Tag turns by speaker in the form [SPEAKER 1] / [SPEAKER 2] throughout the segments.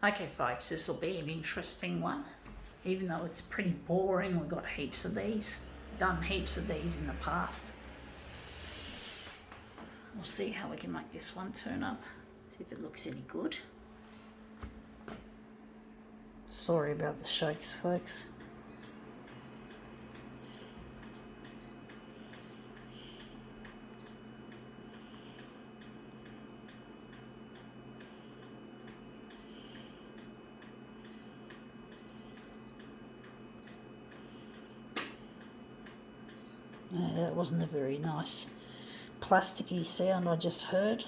[SPEAKER 1] Okay folks, this will be an interesting one. Even though it's pretty boring, we've got heaps of these. Done heaps of these in the past. We'll see how we can make this one turn up. See if it looks any good. Sorry about the shakes, folks. That wasn't a very nice plasticky sound I just heard.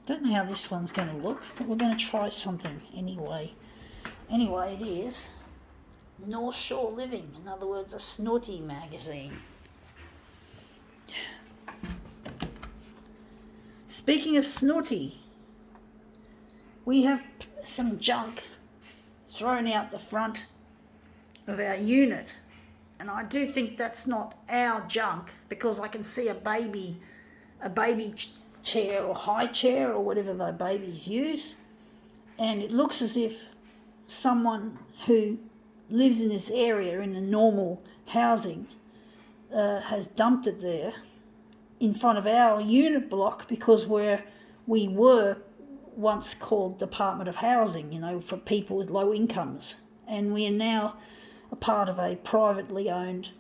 [SPEAKER 1] Don't know how this one's going to look, but we're going to try something anyway. Anyway, it is North Shore Living, in other words, a Snooty magazine. Speaking of Snooty, we have some junk thrown out the front of our unit, and I do think that's not our junk, because I can see a baby chair or high chair or whatever the babies use, and it looks as if someone who lives in this area in a normal housing has dumped it there in front of our unit block, because we were once called Department of Housing, you know, for people with low incomes, and we are now a part of a privately owned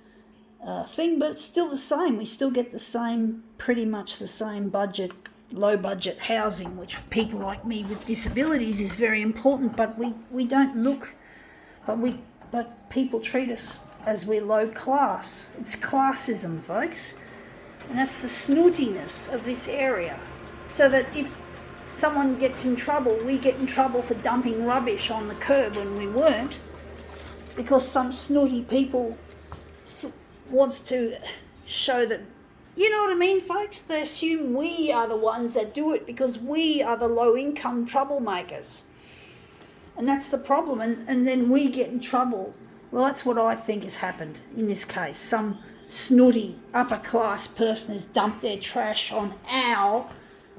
[SPEAKER 1] thing, but it's still the same. We still get the same, pretty much the same budget, low budget housing, which for people like me with disabilities is very important, but we don't look, but people treat us as we're low class. It's classism, folks, and that's the snootiness of this area, so that if someone gets in trouble, we get in trouble for dumping rubbish on the curb when we weren't, because some snooty people wants to show that, you know what I mean, folks? They assume we are the ones that do it because we are the low-income troublemakers. And that's the problem, and then we get in trouble. Well, that's what I think has happened in this case. Some snooty, upper-class person has dumped their trash on our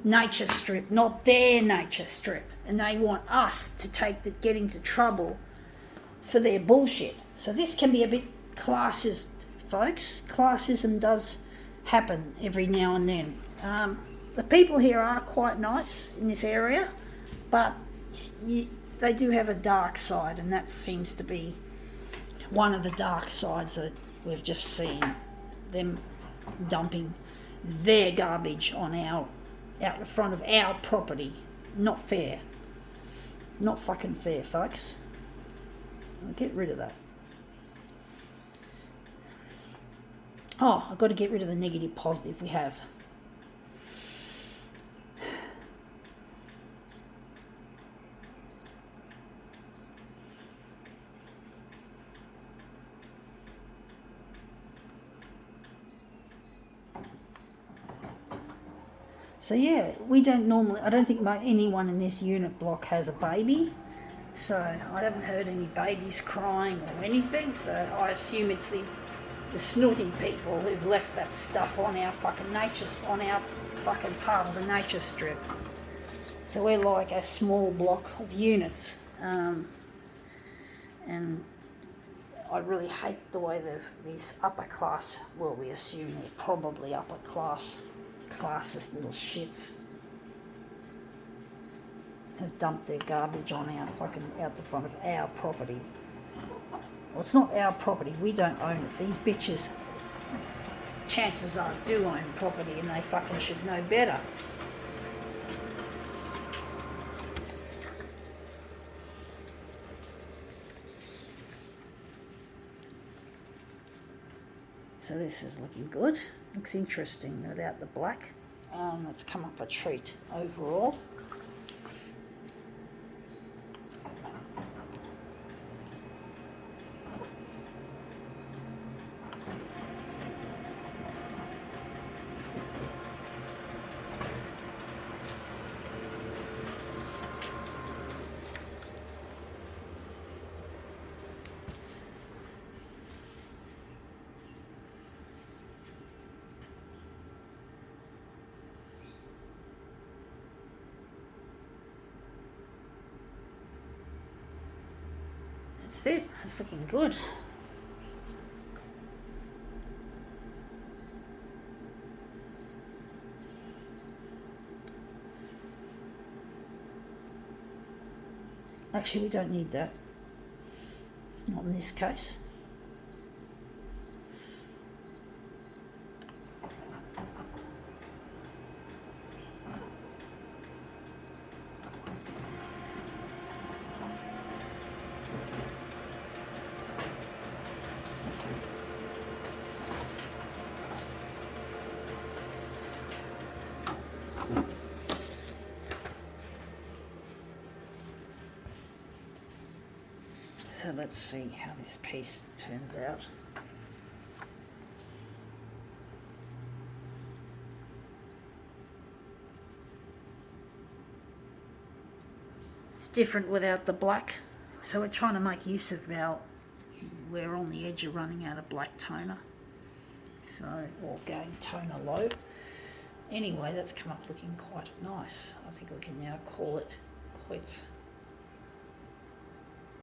[SPEAKER 1] nature strip, not their nature strip, and they want us to get into trouble for their bullshit. So this can be a bit classist, folks. Classism does happen every now and then. The people here are quite nice in this area, but they do have a dark side, and that seems to be one of the dark sides that we've just seen, them dumping their garbage on out the front of our property. Not fair. Not fucking fair, folks. I'll get rid of that. Oh, I've got to get rid of the negative positive we have. So yeah, we don't normally, I don't think anyone in this unit block has a baby, so I haven't heard any babies crying or anything, so I assume it's the snooty people who've left that stuff on our fucking on our fucking part of the nature strip. So we're like a small block of units, and I really hate the way these upper class, well, we assume they're probably upper class, classist little shits, have dumped their garbage on out the front of our property. Well, it's not our property, we don't own it. These bitches, chances are, do own property, and they fucking should know better. So this is looking good. Looks interesting without the black. It's come up a treat overall. That's it. It's looking good. Actually, we don't need that. Not in this case. So let's see how this piece turns out. It's different without the black, so we're trying to make use of we're on the edge of running out of black toner, so, or going toner low. Anyway, that's come up looking quite nice. I think we can now call it quits.